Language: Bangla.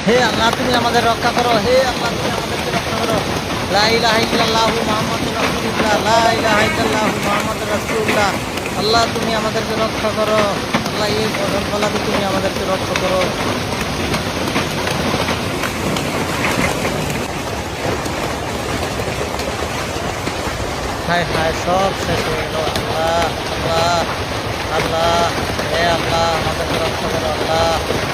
হে আল্লাহ তুমি আমাদের রক্ষা করো, হে আল্লাহ তুমি আমাদেরকে রক্ষা করো। লা ইলাহা ইল্লাল্লাহু মুহাম্মাদুর রাসূলুল্লাহ, লা ইলাহা ইল্লাল্লাহু মুহাম্মাদুর রাসূলুল্লাহ। আল্লাহ তুমি আমাদেরকে রক্ষা করো, আল্লাহ এই ফসল ফলাতে তুমি আমাদেরকে রক্ষা করো। হায় হায় সব শেষ হয়ে গেল। আল্লাহ আল্লাহ আল্লাহ, হে আল্লাহ আমাদেরকে রক্ষা করো আল্লাহ।